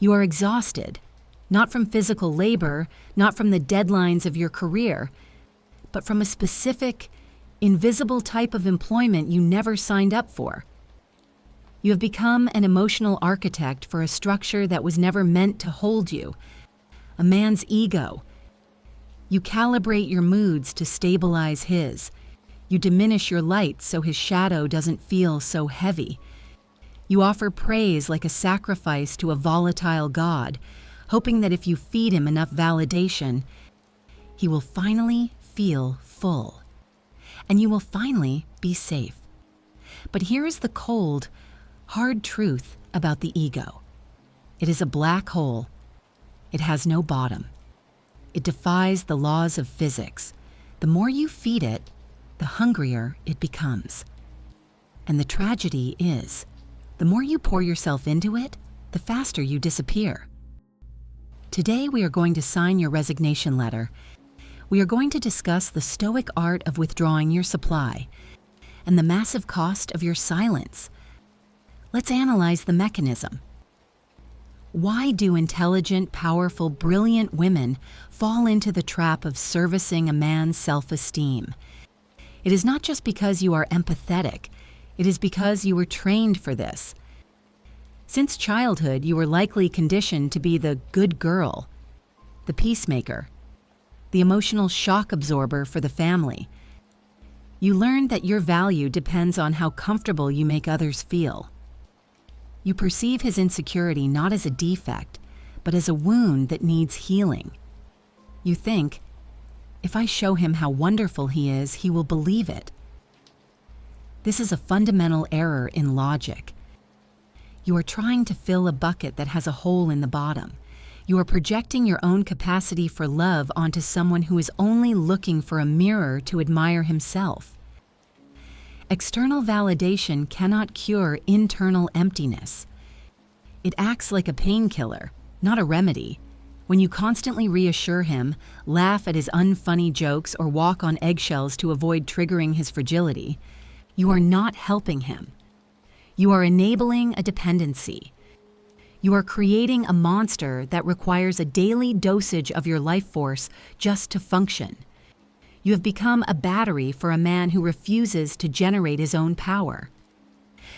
You are exhausted, not from physical labor, not from the deadlines of your career, but from a specific, invisible type of employment you never signed up for. You have become an emotional architect for a structure that was never meant to hold you, a man's ego. You calibrate your moods to stabilize his. You diminish your light so his shadow doesn't feel so heavy. You offer praise like a sacrifice to a volatile god, hoping that if you feed him enough validation, he will finally feel full, and you will finally be safe. But here is the cold, hard truth about the ego. It is a black hole. It has no bottom. It defies the laws of physics. The more you feed it, the hungrier it becomes. And the tragedy is, the more you pour yourself into it, the faster you disappear. Today we are going to sign your resignation letter. We are going to discuss the Stoic art of withdrawing your supply and the massive cost of your silence. Let's analyze the mechanism. Why do intelligent, powerful, brilliant women fall into the trap of servicing a man's self-esteem? It is not just because you are empathetic. It is because you were trained for this. Since childhood, you were likely conditioned to be the good girl, the peacemaker, the emotional shock absorber for the family. You learned that your value depends on how comfortable you make others feel. You perceive his insecurity not as a defect, but as a wound that needs healing. You think, if I show him how wonderful he is, he will believe it. This is a fundamental error in logic. You are trying to fill a bucket that has a hole in the bottom. You are projecting your own capacity for love onto someone who is only looking for a mirror to admire himself. External validation cannot cure internal emptiness. It acts like a painkiller, not a remedy. When you constantly reassure him, laugh at his unfunny jokes, or walk on eggshells to avoid triggering his fragility, you are not helping him. You are enabling a dependency. You are creating a monster that requires a daily dosage of your life force just to function. You have become a battery for a man who refuses to generate his own power.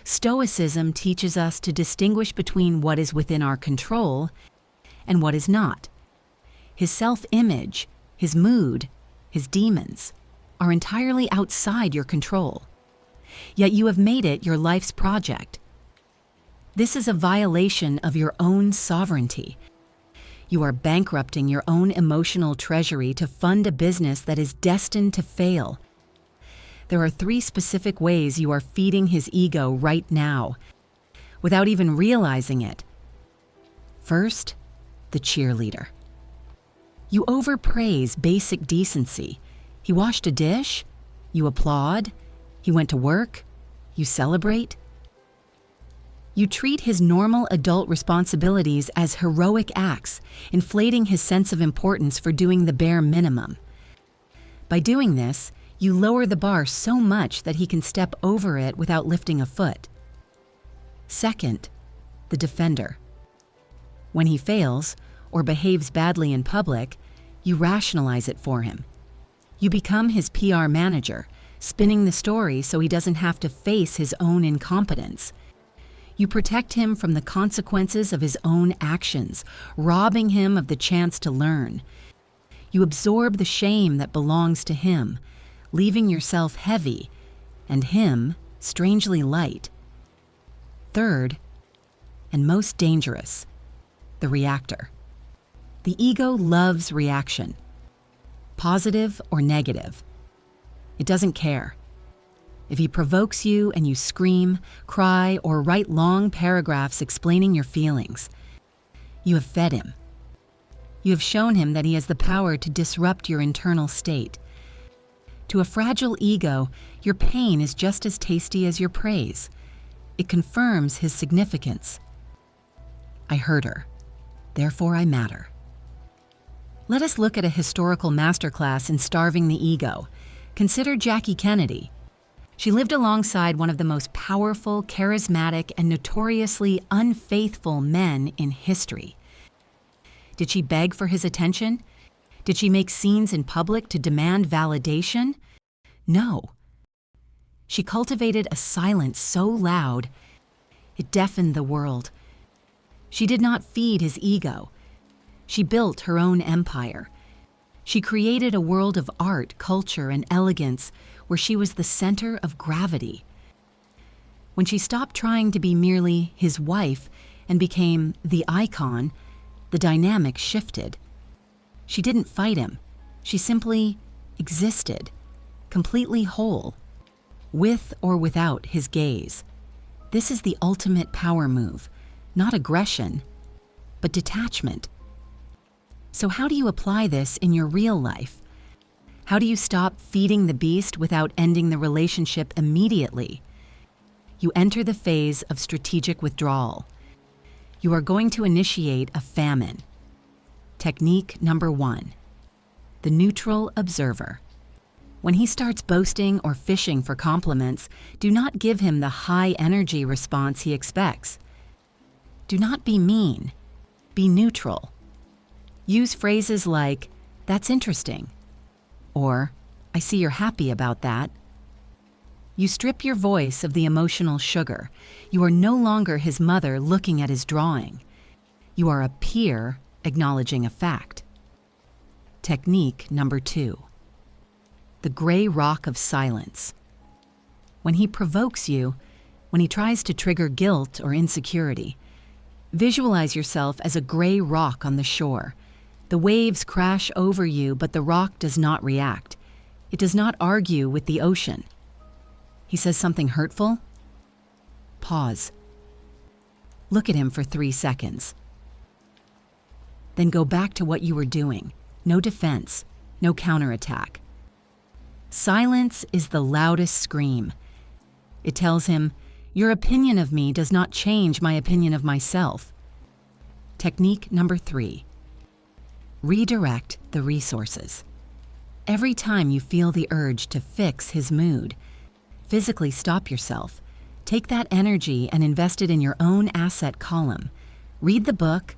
Stoicism teaches us to distinguish between what is within our control and what is not. His self-image, his mood, his demons are entirely outside your control. Yet you have made it your life's project. This is a violation of your own sovereignty. You are bankrupting your own emotional treasury to fund a business that is destined to fail. There are 3 specific ways you are feeding his ego right now, without even realizing it. First, the cheerleader. You overpraise basic decency. He washed a dish, you applaud. He went to work, you celebrate. You treat his normal adult responsibilities as heroic acts, inflating his sense of importance for doing the bare minimum. By doing this, you lower the bar so much that he can step over it without lifting a foot. Second, the defender. When he fails or behaves badly in public, you rationalize it for him. You become his PR manager, spinning the story so he doesn't have to face his own incompetence. You protect him from the consequences of his own actions, robbing him of the chance to learn. You absorb the shame that belongs to him, leaving yourself heavy and him strangely light. Third, and most dangerous, the reactor. The ego loves reaction, positive or negative. It doesn't care. If he provokes you and you scream, cry, or write long paragraphs explaining your feelings, you have fed him. You have shown him that he has the power to disrupt your internal state. To a fragile ego, your pain is just as tasty as your praise. It confirms his significance. I hurt her, therefore I matter. Let us look at a historical masterclass in starving the ego. Consider Jackie Kennedy. She lived alongside one of the most powerful, charismatic, and notoriously unfaithful men in history. Did she beg for his attention? Did she make scenes in public to demand validation? No. She cultivated a silence so loud, it deafened the world. She did not feed his ego. She built her own empire. She created a world of art, culture, and elegance where she was the center of gravity. When she stopped trying to be merely his wife and became the icon, the dynamic shifted. She didn't fight him. She simply existed, completely whole, with or without his gaze. This is the ultimate power move, not aggression, but detachment. So how do you apply this in your real life? How do you stop feeding the beast without ending the relationship immediately? You enter the phase of strategic withdrawal. You are going to initiate a famine. Technique number 1, the neutral observer. When he starts boasting or fishing for compliments, do not give him the high energy response he expects. Do not be mean. Be neutral. Use phrases like, "That's interesting," or "I see you're happy about that." You strip your voice of the emotional sugar. You are no longer his mother looking at his drawing. You are a peer acknowledging a fact. Technique number 2, the gray rock of silence. When he provokes you, when he tries to trigger guilt or insecurity, visualize yourself as a gray rock on the shore. The waves crash over you, but the rock does not react. It does not argue with the ocean. He says something hurtful? Pause. Look at him for 3 seconds. Then go back to what you were doing. No defense, no counterattack. Silence is the loudest scream. It tells him, "Your opinion of me does not change my opinion of myself." Technique number 3, redirect the resources. Every time you feel the urge to fix his mood, physically stop yourself. Take that energy and invest it in your own asset column. Read the book,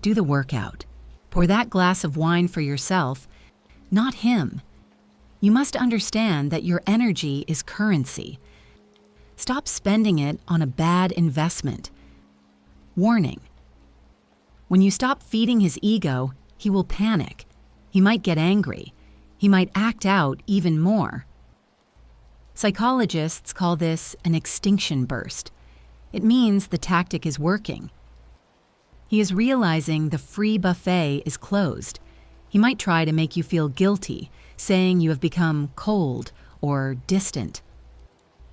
do the workout. Pour that glass of wine for yourself, not him. You must understand that your energy is currency. Stop spending it on a bad investment. Warning: when you stop feeding his ego, he will panic. He might get angry. He might act out even more. Psychologists call this an extinction burst. It means the tactic is working. He is realizing the free buffet is closed. He might try to make you feel guilty, saying you have become cold or distant.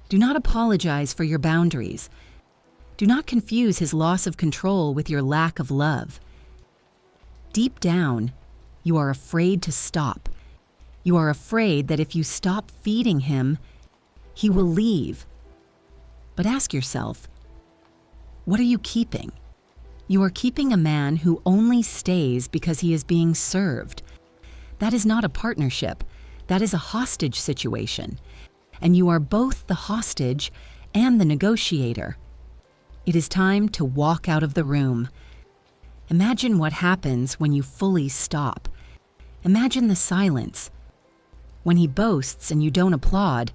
Do not apologize for your boundaries. Do not confuse his loss of control with your lack of love. Deep down, you are afraid to stop. You are afraid that if you stop feeding him, he will leave. But ask yourself, what are you keeping? You are keeping a man who only stays because he is being served. That is not a partnership. That is a hostage situation. And you are both the hostage and the negotiator. It is time to walk out of the room. Imagine what happens when you fully stop. Imagine the silence. When he boasts and you don't applaud,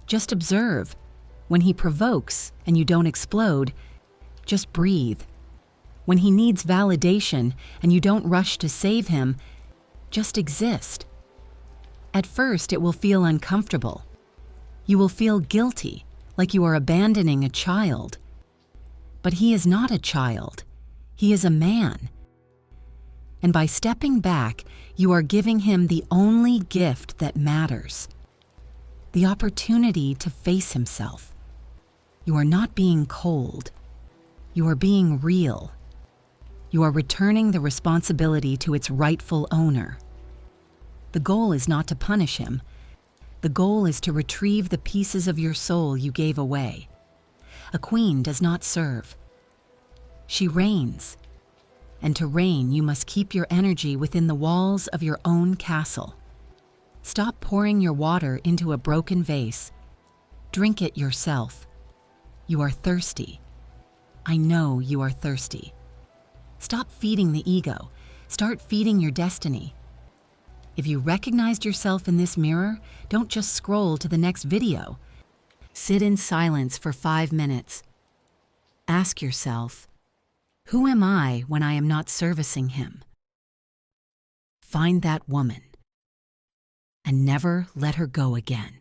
just observe. When he provokes and you don't explode, just breathe. When he needs validation and you don't rush to save him, just exist. At first, it will feel uncomfortable. You will feel guilty, like you are abandoning a child. But he is not a child. He is a man. And by stepping back, you are giving him the only gift that matters: the opportunity to face himself. You are not being cold. You are being real. You are returning the responsibility to its rightful owner. The goal is not to punish him. The goal is to retrieve the pieces of your soul you gave away. A queen does not serve. She reigns. And to reign, you must keep your energy within the walls of your own castle. Stop pouring your water into a broken vase. Drink it yourself. You are thirsty. I know you are thirsty. Stop feeding the ego. Start feeding your destiny. If you recognized yourself in this mirror, don't just scroll to the next video. Sit in silence for 5 minutes. Ask yourself, who am I when I am not servicing him? Find that woman and never let her go again.